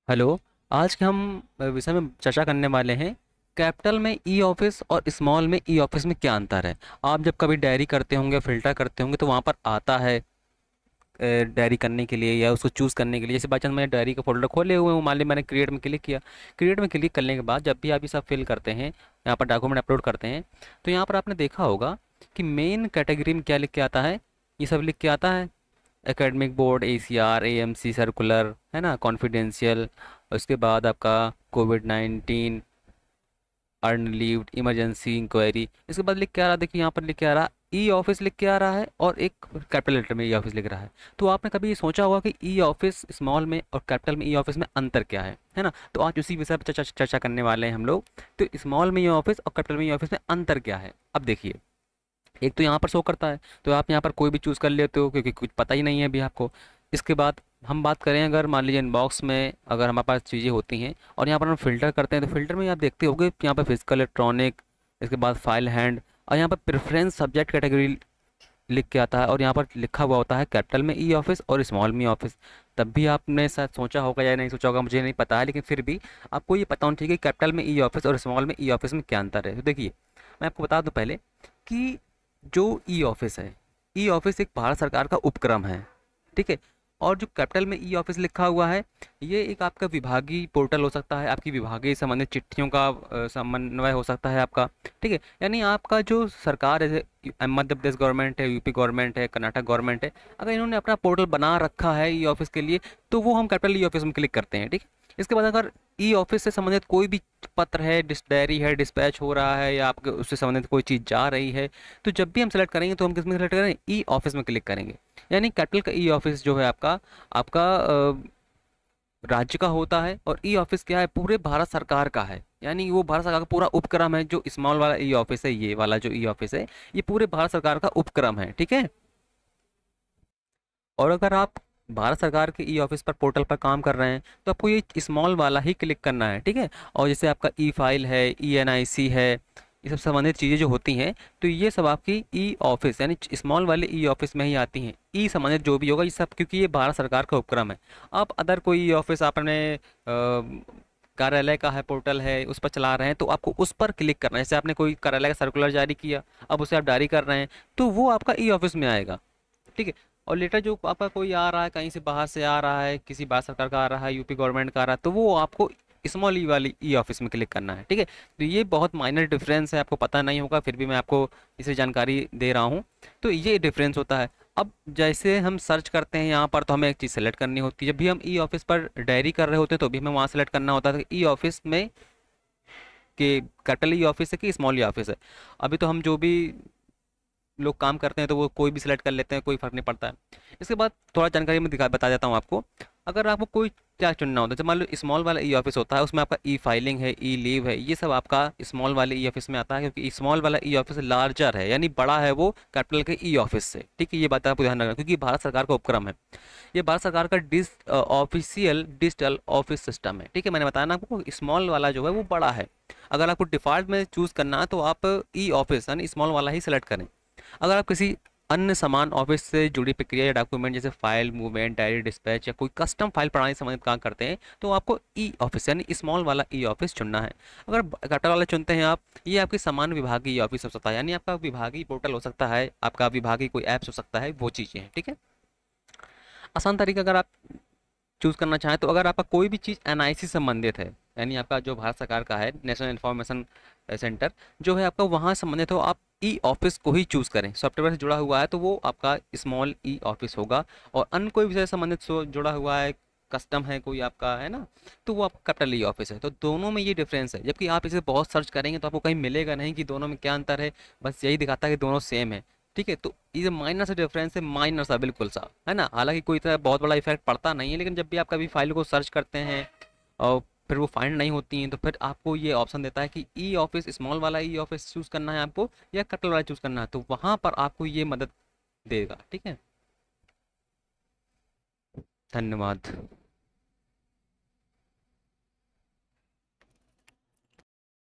Hello. आज के हम विषय में चर्चा करने वाले हैं कैपिटल में ई ऑफिस और स्मॉल में ई ऑफिस में क्या अंतर है। आप जब कभी डायरी करते होंगे, फिल्टर करते होंगे, तो वहाँ पर आता है डायरी करने के लिए या उसको चूज़ करने के लिए। जैसे बाई चांस मैंने डायरी का फोल्डर खोले हुए हूँ, मान ली मैंने क्रिएट में क्लिक किया। क्रिएट में क्लिक करने के बाद जब भी आप ये सब फिल करते हैं, यहाँ पर डॉक्यूमेंट अपलोड करते हैं, तो यहाँ पर आपने देखा होगा कि मेन कैटेगरी में क्या लिख के आता है। ये सब लिख के आता है academic board, ACR, AMC circular, है ना, कॉन्फिडेंशियल। उसके बाद आपका कोविड-19, अर्न लीव्ड, इमरजेंसी इंक्वायरी। इसके बाद लिख के आ रहा है, देखिए यहाँ पर लिख के आ रहा ई ऑफिस लिख के आ रहा है, और एक कैपिटल लेटर में ई ऑफिस लिख रहा है। तो आपने कभी ये सोचा होगा कि ई ऑफिस स्मॉल में और कैपिटल में ई ऑफिस में अंतर क्या है ना। तो आज उसी विषय पर चर्चा करने वाले हैं हम लोग। तो स्मॉल में ई ऑफिस और कैपिटल में ई ऑफिस में अंतर क्या है, अब देखिए। एक तो यहाँ पर शो करता है, तो आप यहाँ पर कोई भी चूज़ कर लेते हो क्योंकि कुछ पता ही नहीं है अभी आपको। इसके बाद हम बात करें, अगर मान लीजिए इनबॉक्स में अगर हमारे पास चीज़ें होती हैं और यहाँ पर हम फिल्टर करते हैं, तो फिल्टर में आप देखते होंगे यहाँ पर फिजिकल, इलेक्ट्रॉनिक, इसके बाद फाइल हैंड, और यहाँ पर प्रेफरेंस सब्जेक्ट कैटेगरी लिख के आता है, और यहाँ पर लिखा हुआ होता है कैपिटल में ई ऑफिस और स्मॉल में ई ऑफिस। तब भी आपने शायद सोचा होगा या नहीं सोचा होगा, मुझे नहीं पता है, लेकिन फिर भी आपको ये पता होना चाहिए कि कैपिटल में ई ऑफिस और स्मॉल में ई ऑफिस में क्या अंतर है। तो देखिए, मैं आपको बता दूं पहले कि जो ई ऑफिस है, ई ऑफिस एक भारत सरकार का उपक्रम है, ठीक है। और जो कैपिटल में ई ऑफिस लिखा हुआ है, ये एक आपका विभागीय पोर्टल हो सकता है, आपकी विभागीय संबंधित चिट्ठियों का समन्वय हो सकता है आपका, ठीक है। यानी आपका जो सरकार है, मध्य प्रदेश गवर्नमेंट है, यूपी गवर्नमेंट है, कर्नाटक गवर्नमेंट है, अगर इन्होंने अपना पोर्टल बना रखा है ई ऑफिस के लिए, तो वो हम कैपिटल ई ऑफिस में क्लिक करते हैं, ठीक है। इसके बाद अगर ई ऑफिस से संबंधित कोई भी पत्र है, डायरी है, डिस्पैच हो रहा है, या आपके उससे संबंधित कोई चीज़ जा रही है, तो जब भी हम सेलेक्ट करेंगे तो हम किस में सेलेक्ट करेंगे, ई ऑफिस में क्लिक करेंगे। यानी कैपिटल का ई ऑफिस जो है आपका आपका राज्य का होता है, और ई ऑफिस क्या है, पूरे भारत सरकार का है। यानी वो भारत सरकार का पूरा उपक्रम है। जो स्मॉल वाला ई ऑफिस है, ये वाला जो ई ऑफिस है, ये पूरे भारत सरकार का उपक्रम है, ठीक है। और अगर आप भारत सरकार के ई ऑफिस पर पोर्टल पर काम कर रहे हैं, तो आपको ये स्मॉल वाला ही क्लिक करना है, ठीक है। और जैसे आपका ई फाइल है, ENIC है, ये सब संबंधित चीज़ें जो होती हैं, तो ये सब आपकी ई ऑफिस यानी स्मॉल वाले ई ऑफिस में ही आती हैं। ई संबंधित जो भी होगा ये सब, क्योंकि ये भारत सरकार का उपक्रम है। आप अदर कोई ई ऑफिस आपने कार्यालय का है, पोर्टल है, उस पर चला रहे हैं, तो आपको उस पर क्लिक करना है। जैसे आपने कोई कार्यालय का सर्कुलर जारी किया, अब उसे आप जारी कर रहे हैं, तो वो आपका ई ऑफिस में आएगा, ठीक है। और लेटर जो आपका कोई आ रहा है, कहीं से बाहर से आ रहा है, किसी भारत सरकार का आ रहा है, यूपी गवर्नमेंट का आ रहा है, तो वो आपको स्मॉल ई वाली ई ऑफिस में क्लिक करना है, ठीक है। तो ये बहुत माइनर डिफरेंस है, आपको पता नहीं होगा, फिर भी मैं आपको इसे जानकारी दे रहा हूँ। तो ये डिफरेंस होता है। अब जैसे हम सर्च करते हैं यहाँ पर, तो हमें एक चीज़ सेलेक्ट करनी होती है। जब भी हम ई ऑफिस पर डायरी कर रहे होते हैं, तो भी हमें वहाँ सेलेक्ट करना होता है ई ऑफिस में कि कैपिटल ई ऑफिस है कि स्मॉल ई ऑफिस है। अभी तो हम जो भी लोग काम करते हैं, तो वो कोई भी सिलेक्ट कर लेते हैं, कोई फर्क नहीं पड़ता है। इसके बाद थोड़ा जानकारी मैं बता देता हूँ आपको। अगर आपको कोई क्या चुनना होता है, जब मान लो स्मॉल वाला ई ऑफिस होता है, उसमें आपका ई फाइलिंग है, ई लीव है, ये सब आपका स्मॉल वाले ई ऑफिस में आता है, क्योंकि स्मॉल वाला ई ऑफिस लार्जर है, यानी बड़ा है वो कैपिटल के ई ऑफिस से, ठीक है। ये बात आपको ध्यान रखना, क्योंकि भारत सरकार का उपक्रम है। ये भारत सरकार का ऑफिशियल डिजिटल ऑफिस सिस्टम है, ठीक है। मैंने बताया ना आपको, स्मॉल वाला जो है वो बड़ा है। अगर आपको डिफ़ॉल्ट में चूज़ करना है, तो आप ई ऑफिस यानी स्मॉल वाला ही सेलेक्ट करें। अगर आप किसी अन्य समान ऑफिस से जुड़ी प्रक्रिया या डॉक्यूमेंट, जैसे फाइल मूवमेंट, डायरी, डिस्पैच या कोई कस्टम फाइल प्रणाली से संबंधित काम करते हैं, तो आपको ई ऑफिस यानी स्मॉल वाला ई ऑफिस चुनना है। अगर कैपिटल वाला चुनते हैं आप, ये आपके समान विभागीय ई ऑफिस हो सकता है, यानी आपका विभागीय पोर्टल हो सकता है, आपका विभागीय कोई ऐप्स हो सकता है, वो चीज़ें हैं, ठीक है। आसान तरीका अगर आप चूज़ करना चाहें, तो अगर आपका कोई भी चीज़ NIC से संबंधित है, यानी आपका जो भारत सरकार का है, नेशनल इन्फॉर्मेशन सेंटर जो है आपका, वहाँ संबंधित हो, आप ई ऑफिस को ही चूज़ करें। सॉफ्टवेयर से जुड़ा हुआ है, तो वो आपका स्मॉल ई ऑफिस होगा। और अन्य कोई विषय से संबंधित जुड़ा हुआ है, कस्टम है कोई आपका, है ना, तो वो आपका कैपिटल ई ऑफिस है। तो दोनों में ये डिफरेंस है। जबकि आप इसे बहुत सर्च करेंगे, तो आपको कहीं मिलेगा नहीं कि दोनों में क्या अंतर है, बस यही दिखाता है कि दोनों सेम है, ठीक है। तो ये माइनर सा डिफरेंस है, माइनर सा, बिल्कुल सा, है ना। हालांकि कोई तरह बहुत बड़ा इफेक्ट पड़ता नहीं है, लेकिन जब भी आप कभी फाइल को सर्च करते हैं और फिर वो फाइंड नहीं होती हैं, तो फिर आपको ये ऑप्शन देता है कि ई ऑफिस, स्मॉल वाला ई ऑफिस चूज़ करना है आपको या कैपिटल वाला चूज़ करना है, तो वहाँ पर आपको ये मदद देगा, ठीक है। धन्यवाद।